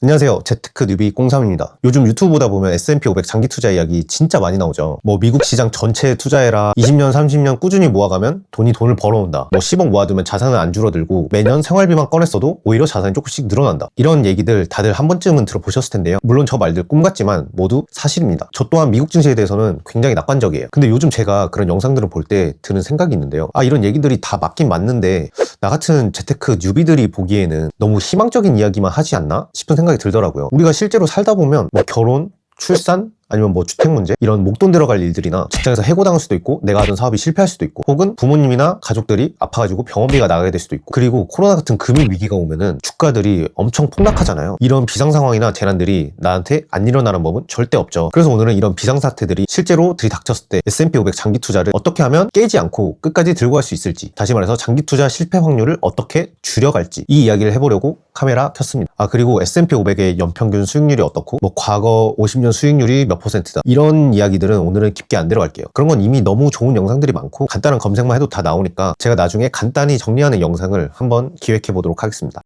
안녕하세요. 재테크 뉴비 03입니다. 요즘 유튜브 보다 보면 S&P 500 장기 투자 이야기 진짜 많이 나오죠. 뭐 미국 시장 전체에 투자해라, 20년 30년 꾸준히 모아가면 돈을 벌어온다, 뭐 10억 모아두면 자산은 안 줄어들고 매년 생활비만 꺼냈어도 오히려 자산이 조금씩 늘어난다, 이런 얘기들 다들 한 번쯤은 들어보셨을 텐데요. 물론 저 말들 꿈 같지만 모두 사실입니다. 저 또한 미국 증시에 대해서는 굉장히 낙관적이에요. 근데 요즘 제가 그런 영상들을 볼 때 드는 생각이 있는데요. 이런 얘기들이 다 맞긴 맞는데 나 같은 재테크 뉴비들이 보기에는 너무 희망적인 이야기만 하지 않나 싶은 생각이 들더라고요. 우리가 실제로 살다 보면 뭐 결혼, 출산, 아니면 뭐 주택 문제, 이런 목돈 들어갈 일들이나 직장에서 해고당할 수도 있고, 내가 하던 사업이 실패할 수도 있고, 혹은 부모님이나 가족들이 아파가지고 병원비가 나가게 될 수도 있고, 그리고 코로나 같은 금융 위기가 오면은 주가들이 엄청 폭락하잖아요. 이런 비상 상황이나 재난들이 나한테 안 일어나는 법은 절대 없죠. 그래서 오늘은 이런 비상사태들이 실제로 들이닥쳤을 때 S&P 500 장기 투자를 어떻게 하면 깨지 않고 끝까지 들고 갈 수 있을지, 다시 말해서 장기 투자 실패 확률을 어떻게 줄여갈지, 이 이야기를 해보려고 카메라 켰습니다. 그리고 S&P 500의 연평균 수익률이 어떻고, 뭐 과거 50년 수익률이 몇 %다, 이런 이야기들은 오늘은 깊게 안 들어갈게요. 그런 건 이미 너무 좋은 영상들이 많고 간단한 검색만 해도 다 나오니까 제가 나중에 간단히 정리하는 영상을 한번 기획해 보도록 하겠습니다.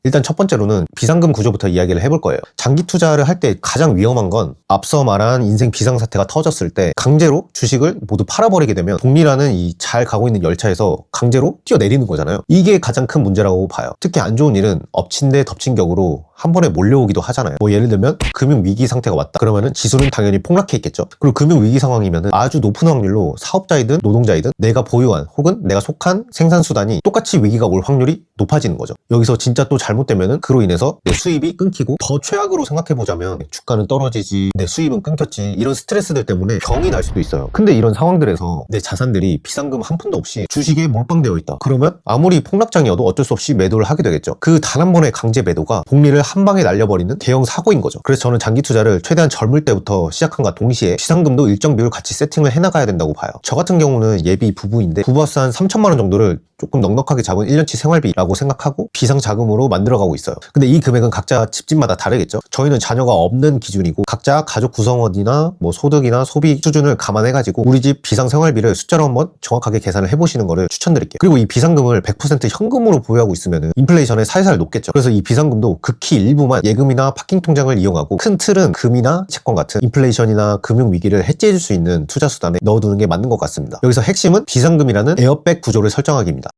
일단 첫 번째로는 비상금 구조부터 이야기를 해볼 거예요. 장기 투자를 할 때 가장 위험한 건 앞서 말한 인생 비상사태가 터졌을 때 강제로 주식을 모두 팔아버리게 되면 동리라는 이 잘 가고 있는 열차에서 강제로 뛰어내리는 거잖아요. 이게 가장 큰 문제라고 봐요. 특히 안 좋은 일은 엎친 데 덮친 격으로 한 번에 몰려오기도 하잖아요. 뭐 예를 들면 금융위기 상태가 왔다 그러면은 지수는 당연히 폭락해 있겠죠. 그리고 금융위기 상황이면은 아주 높은 확률로 사업자이든 노동자이든 내가 보유한 혹은 내가 속한 생산수단이 똑같이 위기가 올 확률이 높아지는 거죠. 여기서 진짜 또 잘못되면은 그로 인해서 내 수입이 끊기고, 더 최악으로 생각해보자면 주가는 떨어지지, 내 수입은 끊겼지, 이런 스트레스들 때문에 병이 날 수도 있어요. 근데 이런 상황들에서 내 자산들이 비상금 한 푼도 없이 주식에 몰빵되어 있다 그러면 아무리 폭락장이어도 어쩔 수 없이 매도를 하게 되겠죠. 그 단 한 번의 강제 매도가 복리를 한 방에 날려버리는 대형 사고인 거죠. 그래서 저는 장기 투자를 최대한 젊을 때부터 시작한과 동시에 비상금도 일정 비율 같이 세팅을 해나가야 된다고 봐요. 저 같은 경우는 예비 부부인데 부부와서 한 3천만 원 정도를 조금 넉넉하게 잡은 1년치 생활비라고 생각하고 비상자금으로 만들어가고 있어요. 근데 이 금액은 각자 집집마다 다르겠죠. 저희는 자녀가 없는 기준이고 각자 가족 구성원이나 뭐 소득이나 소비 수준을 감안해가지고 우리 집 비상생활비를 숫자로 한번 정확하게 계산을 해보시는 거를 추천드릴게요. 그리고 이 비상금을 100% 현금으로 보유하고 있으면 인플레이션에 살살 녹겠죠. 그래서 이 비상금도 극히 일부만 예금이나 파킹 통장을 이용하고, 큰 틀은 금이나 채권 같은 인플레이션이나 금융위기를 해지해줄 수 있는 투자 수단에 넣어두는 게 맞는 것 같습니다. 여기서 핵심은 비상금이라는 에어백 구조를 설정하기입니다.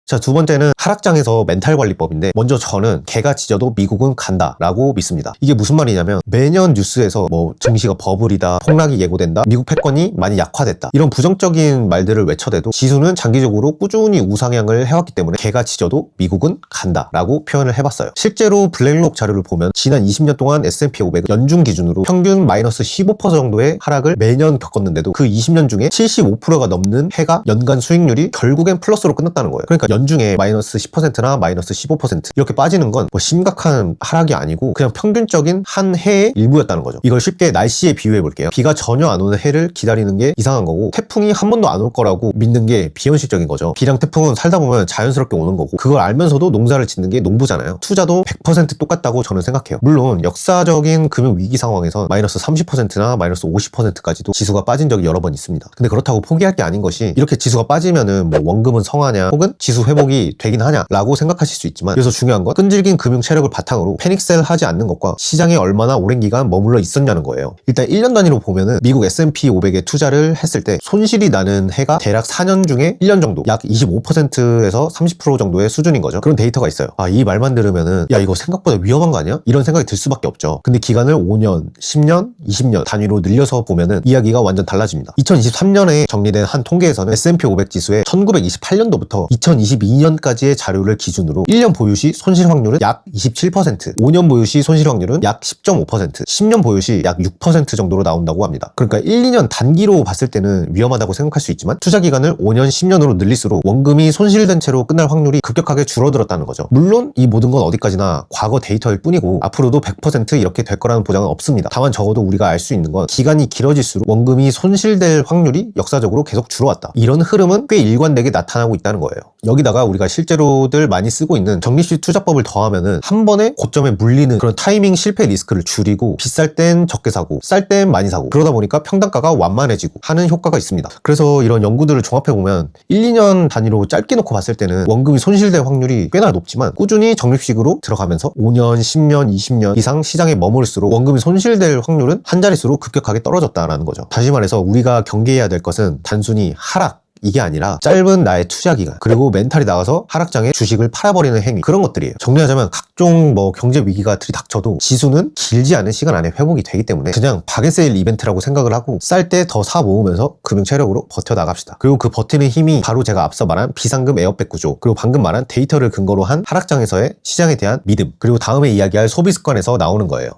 자, 두 번째는 하락장에서 멘탈 관리법인데, 먼저 저는 개가 짖어도 미국은 간다 라고 믿습니다. 이게 무슨 말이냐면 매년 뉴스에서 뭐 증시가 버블이다, 폭락이 예고된다, 미국 패권이 많이 약화됐다, 이런 부정적인 말들을 외쳐대도 지수는 장기적으로 꾸준히 우상향을 해왔기 때문에 개가 짖어도 미국은 간다 라고 표현을 해봤어요. 실제로 블랙록 자료를 보면 지난 20년 동안 S&P 500은 연중 기준으로 평균 마이너스 15% 정도의 하락을 매년 겪었는데도 그 20년 중에 75%가 넘는 해가 연간 수익률이 결국엔 플러스로 끝났다는 거예요. 그러니까 연중에 마이너스 10%나 마이너스 15% 이렇게 빠지는 건 뭐 심각한 하락이 아니고 그냥 평균적인 한 해의 일부였다는 거죠. 이걸 쉽게 날씨에 비유해 볼게요. 비가 전혀 안 오는 해를 기다리는 게 이상한 거고, 태풍이 한 번도 안 올 거라고 믿는 게 비현실적인 거죠. 비랑 태풍은 살다 보면 자연스럽게 오는 거고, 그걸 알면서도 농사를 짓는 게 농부잖아요. 투자도 100% 똑같다고 저는 생각해요. 물론 역사적인 금융 위기 상황에서 마이너스 30%나 마이너스 50%까지도 지수가 빠진 적이 여러 번 있습니다. 근데 그렇다고 포기할 게 아닌 것이, 이렇게 지수가 빠지면은 뭐 원금은 성하냐 혹은 지수 회복이 되긴 하냐 라고 생각하실 수 있지만, 여기서 중요한 건 끈질긴 금융 체력을 바탕으로 패닉셀 하지 않는 것과 시장에 얼마나 오랜 기간 머물러 있었냐는 거예요. 일단 1년 단위로 보면은 미국 S&P 500에 투자를 했을 때 손실이 나는 해가 대략 4년 중에 1년 정도, 약 25%에서 30% 정도의 수준인 거죠. 그런 데이터가 있어요. 이 말만 들으면은 야, 이거 생각보다 위험한 거 아니야? 이런 생각이 들 수밖에 없죠. 근데 기간을 5년, 10년, 20년 단위로 늘려서 보면은 이야기가 완전 달라집니다. 2023년에 정리된 한 통계에서는 S&P 500 지수의 1928년도부터 2022년까지의 자료를 기준으로 1년 보유 시 손실 확률은 약 27%, 5년 보유 시 손실 확률은 약 10.5%, 10년 보유 시 약 6% 정도로 나온다고 합니다. 그러니까 1, 2년 단기로 봤을 때는 위험하다고 생각할 수 있지만, 투자 기간을 5년, 10년으로 늘릴수록 원금이 손실된 채로 끝날 확률이 급격하게 줄어들었다는 거죠. 물론 이 모든 건 어디까지나 과거 데이터일 뿐이고 앞으로도 100% 이렇게 될 거라는 보장은 없습니다. 다만 적어도 우리가 알 수 있는 건 기간이 길어질수록 원금이 손실될 확률이 역사적으로 계속 줄어왔다, 이런 흐름은 꽤 일관되게 나타나고 있다는 거예요. 여기다 거기다가 우리가 실제로들 많이 쓰고 있는 적립식 투자법을 더하면은 한 번에 고점에 물리는 그런 타이밍 실패 리스크를 줄이고 비쌀 땐 적게 사고 쌀 땐 많이 사고 그러다 보니까 평단가가 완만해지고 하는 효과가 있습니다. 그래서 이런 연구들을 종합해보면 1, 2년 단위로 짧게 놓고 봤을 때는 원금이 손실될 확률이 꽤나 높지만 꾸준히 적립식으로 들어가면서 5년, 10년, 20년 이상 시장에 머무를수록 원금이 손실될 확률은 한 자릿수로 급격하게 떨어졌다라는 거죠. 다시 말해서 우리가 경계해야 될 것은 단순히 하락 이게 아니라 짧은 나의 투자 기간 그리고 멘탈이 나가서 하락장에 주식을 팔아버리는 행위 그런 것들이에요. 정리하자면 각종 경제 위기가 들이닥쳐도 지수는 길지 않은 시간 안에 회복이 되기 때문에 그냥 박앤세일 이벤트라고 생각을 하고 쌀 때 더 사 모으면서 금융 체력으로 버텨나갑시다. 그리고 그 버티는 힘이 바로 제가 앞서 말한 비상금 에어백 구조 그리고 방금 말한 데이터를 근거로 한 하락장에서의 시장에 대한 믿음 그리고 다음에 이야기할 소비 습관에서 나오는 거예요.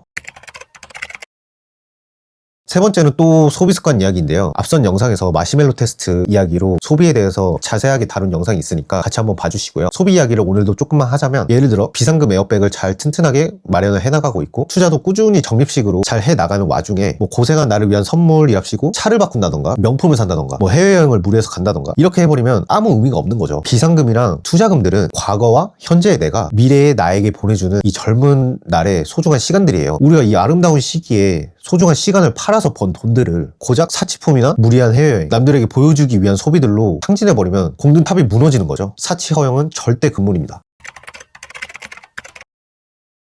세 번째는 또 소비 습관 이야기인데요. 앞선 영상에서 마시멜로 테스트 이야기로 소비에 대해서 자세하게 다룬 영상이 있으니까 같이 한번 봐주시고요. 소비 이야기를 오늘도 조금만 하자면 예를 들어 비상금 에어백을 잘 튼튼하게 마련을 해나가고 있고 투자도 꾸준히 적립식으로 잘 해나가는 와중에 고생한 나를 위한 선물이랍시고 차를 바꾼다던가 명품을 산다던가 해외여행을 무리해서 간다던가 이렇게 해버리면 아무 의미가 없는 거죠. 비상금이랑 투자금들은 과거와 현재의 내가 미래의 나에게 보내주는 이 젊은 날의 소중한 시간들이에요. 우리가 이 아름다운 시기에 소중한 시간을 팔아서 번 돈들을 고작 사치품이나 무리한 해외여행, 남들에게 보여주기 위한 소비들로 탕진해버리면 공든탑이 무너지는 거죠. 사치 허용은 절대 금물입니다.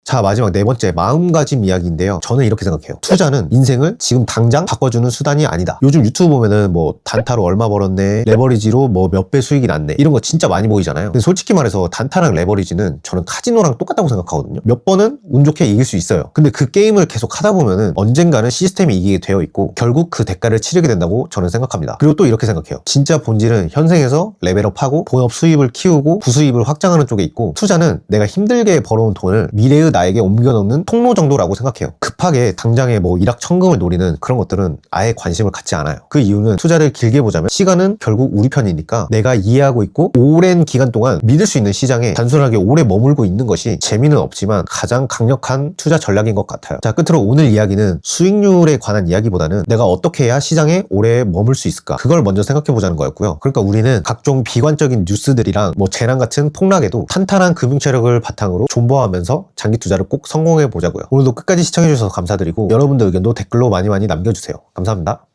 자, 마지막 네 번째 마음가짐 이야기인데요. 저는 이렇게 생각해요. 투자는 인생을 지금 당장 바꿔주는 수단이 아니다. 요즘 유튜브 보면은 단타로 얼마 벌었네, 레버리지로 몇 배 수익이 났네 이런 거 진짜 많이 보이잖아요. 근데 솔직히 말해서 단타랑 레버리지는 저는 카지노랑 똑같다고 생각하거든요. 몇 번은 운 좋게 이길 수 있어요. 근데 그 게임을 계속 하다 보면은 언젠가는 시스템이 이기게 되어 있고 결국 그 대가를 치르게 된다고 저는 생각합니다. 그리고 또 이렇게 생각해요. 진짜 본질은 현생에서 레벨업하고 본업 수입을 키우고 부수입을 확장하는 쪽에 있고 투자는 내가 힘들게 벌어온 돈을 미래의 나에게 옮겨놓는 통로 정도라고 생각해요. 급하게 당장에 일확천금을 노리는 그런 것들은 아예 관심을 갖지 않아요. 그 이유는 투자를 길게 보자면 시간은 결국 우리 편이니까 내가 이해하고 있고 오랜 기간 동안 믿을 수 있는 시장에 단순하게 오래 머물고 있는 것이 재미는 없지만 가장 강력한 투자 전략인 것 같아요. 자, 끝으로 오늘 이야기는 수익률에 관한 이야기보다는 내가 어떻게 해야 시장에 오래 머물 수 있을까 그걸 먼저 생각해 보자는 거였고요. 그러니까 우리는 각종 비관적인 뉴스들이랑 재난 같은 폭락에도 탄탄한 금융 체력을 바탕으로 존버하면서 장기 투자를 꼭 성공해 보자고요. 오늘도 끝까지 시청해 주셔서 감사드리고 여러분들 의견도 댓글로 많이 남겨주세요. 감사합니다.